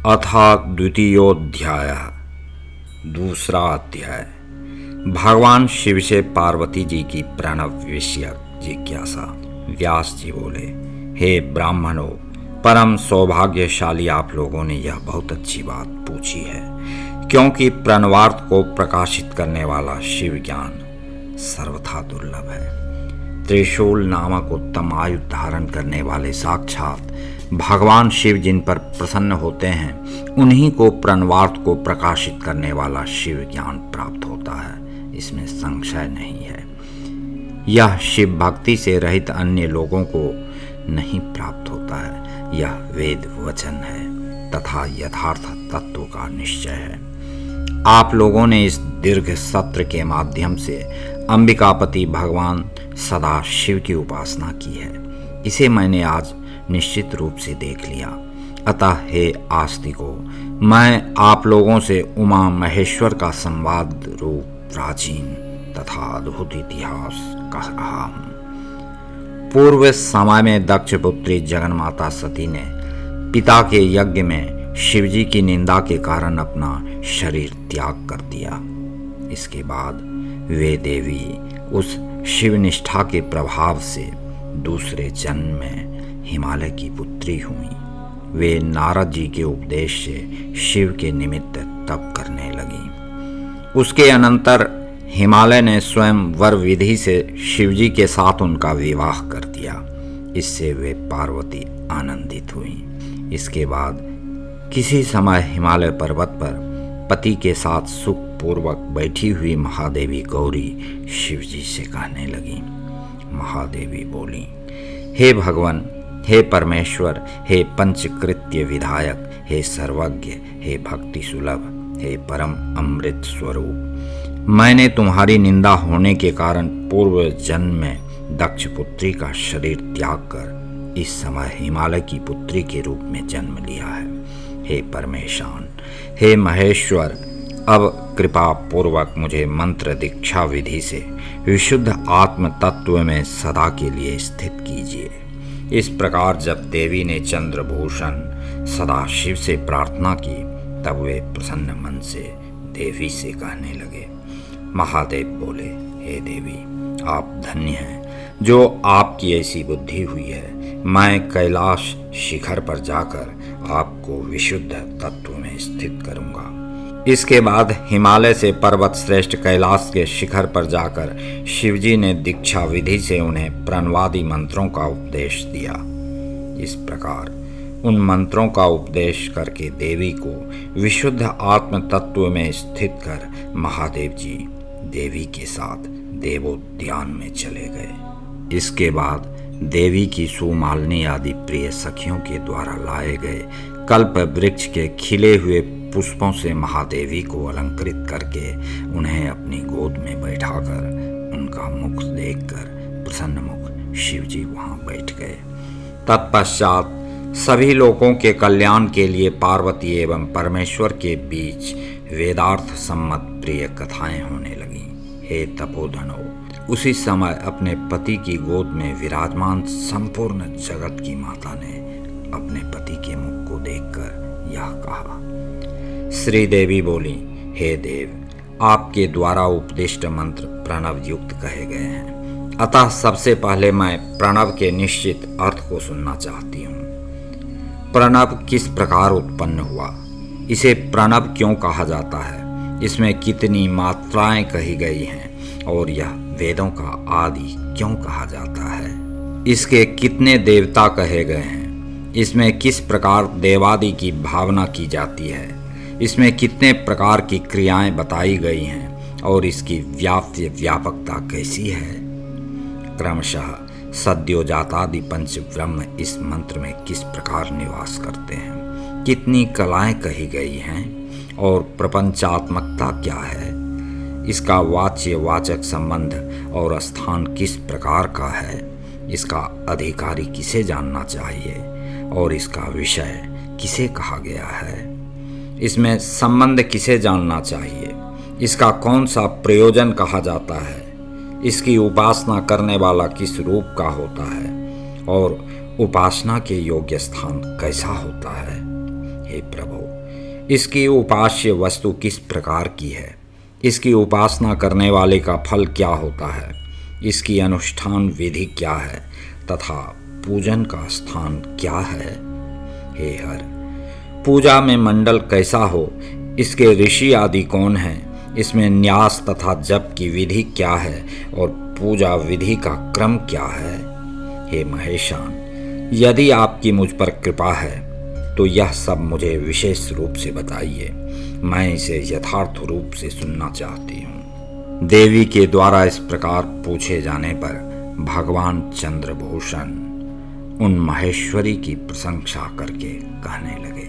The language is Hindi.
अथ द्वितीयोऽध्यायः। दूसरा अध्याय। भगवान शिव से पार्वती जी की प्रणव विषयक जिज्ञासा। व्यास जी बोले, हे ब्राह्मणों, परम सौभाग्यशाली आप लोगों ने यह बहुत अच्छी बात पूछी है, क्योंकि प्रणवार्थ को प्रकाशित करने वाला शिव ज्ञान सर्वथा दुर्लभ है। त्रिशूल नामक उत्तम आयु धारण करने वाले साक्षात भगवान शिव जिन पर प्रसन्न होते हैं, उन्हीं को प्रणवार्थ को प्रकाशित करने वाला शिव ज्ञान प्राप्त होता है, इसमें संशय नहीं है। यह शिव भक्ति से रहित अन्य लोगों को नहीं प्राप्त होता है। यह वेद वचन है तथा यथार्थ तत्व का निश्चय है। आप लोगों ने इस दीर्घ सत्र के माध्यम से अंबिकापति भगवान सदा शिव की उपासना की है। इसे मैंने आज निश्चित रूप से देख लिया। अतः हे आस्तिकों, मैं आप लोगों से उमा महेश्वर का संवाद रूप प्राचीन तथा अद्भुत इतिहास कह रहा हूँ। पूर्व समय में दक्ष पुत्री जगन्माता सती ने पिता के यज्ञ में शिवजी की निंदा के कारण अपना शरीर त्याग कर दिया। इसके बाद वे देवी उस शिवनिष्ठा के प्रभाव से दूसरे जन्म में हिमालय की पुत्री हुई। वे नारद जी के उपदेश से शिव के निमित्त तप करने लगी। उसके अनंतर हिमालय ने स्वयं वर विधि से शिवजी के साथ उनका विवाह कर दिया। इससे वे पार्वती आनंदित हुई। इसके बाद किसी समय हिमालय पर्वत पर पति के साथ सुखपूर्वक बैठी हुई महादेवी गौरी शिवजी से कहने लगी। महादेवी बोली, हे भगवान, हे परमेश्वर, हे पंचकृत्य विधायक, हे सर्वज्ञ, हे भक्ति सुलभ, हे परम अमृत स्वरूप, मैंने तुम्हारी निंदा होने के कारण पूर्व जन्म में दक्ष पुत्री का शरीर त्याग कर इस समय हिमालय की पुत्री के रूप में जन्म लिया है। हे परमेशान, हे महेश्वर, अब कृपा पूर्वक मुझे मंत्र दीक्षा विधि से विशुद्ध आत्म तत्व में सदा के लिए स्थित कीजिए। इस प्रकार जब देवी ने चंद्रभूषण सदाशिव से प्रार्थना की, तब वे प्रसन्न मन से देवी से कहने लगे। महादेव बोले, हे देवी, आप धन्य हैं जो आपकी ऐसी बुद्धि हुई है। मैं कैलाश शिखर पर जाकर आपको विशुद्ध तत्व में स्थित करूंगा। इसके बाद हिमालय से पर्वत श्रेष्ठ कैलाश के शिखर पर जाकर शिवजी ने दीक्षा विधि से उन्हें प्रणवादि मंत्रों का उपदेश दिया। इस प्रकार उन मंत्रों का उपदेश करके देवी को विशुद्ध आत्म तत्व में स्थित कर महादेव जी देवी के साथ देवोद्यान में चले गए। इसके बाद देवी की सुमालिनी आदि प्रिय सखियों के द्वारा लाए गए कल्प वृक्ष के खिले हुए पुष्पों से महादेवी को अलंकृत करके उन्हें अपनी गोद में बैठाकर उनका मुख देखकर प्रसन्न मुख शिवजी वहां बैठ गए। तत्पश्चात सभी लोगों के कल्याण के लिए पार्वती एवं परमेश्वर के बीच वेदार्थ सम्मत प्रिय कथाएं होने लगीं। हे तपोधनो, उसी समय अपने पति की गोद में विराजमान संपूर्ण जगत की माता ने अपने पति के मुख को देखकर यह कहा। श्री देवी बोली, हे देव, आपके द्वारा उपदिष्ट मंत्र प्रणव युक्त कहे गए हैं। अतः सबसे पहले मैं प्रणव के निश्चित अर्थ को सुनना चाहती हूँ। प्रणव किस प्रकार उत्पन्न हुआ? इसे प्रणव क्यों कहा जाता है? इसमें कितनी मात्राएं कही गई हैं? और यह वेदों का आदि क्यों कहा जाता है? इसके कितने देवता कहे गए हैं? इसमें किस प्रकार देवादि की भावना की जाती है? इसमें कितने प्रकार की क्रियाएं बताई गई हैं और इसकी व्याप्य व्यापकता कैसी है? क्रमशः सद्योजातादि पंच ब्रह्म इस मंत्र में किस प्रकार निवास करते हैं? कितनी कलाएं कही गई हैं और प्रपंचात्मकता क्या है? इसका वाच्य वाचक संबंध और स्थान किस प्रकार का है? इसका अधिकारी किसे जानना चाहिए और इसका विषय किसे कहा गया है? इसमें संबंध किसे जानना चाहिए? इसका कौन सा प्रयोजन कहा जाता है? इसकी उपासना करने वाला किस रूप का होता है और उपासना के योग्य स्थान कैसा होता है? हे प्रभु, इसकी उपास्य वस्तु किस प्रकार की है, इसकी उपासना करने वाले का फल क्या होता है, इसकी अनुष्ठान विधि क्या है तथा पूजन का स्थान क्या है। हे हर, पूजा में मंडल कैसा हो, इसके ऋषि आदि कौन हैं, इसमें न्यास तथा जप की विधि क्या है और पूजा विधि का क्रम क्या है। हे महेशान, यदि आपकी मुझ पर कृपा है तो यह सब मुझे विशेष रूप से बताइए, मैं इसे यथार्थ रूप से सुनना चाहती हूँ। देवी के द्वारा इस प्रकार पूछे जाने पर भगवान चंद्रभूषण उन महेश्वरी की प्रशंसा करके कहने लगे,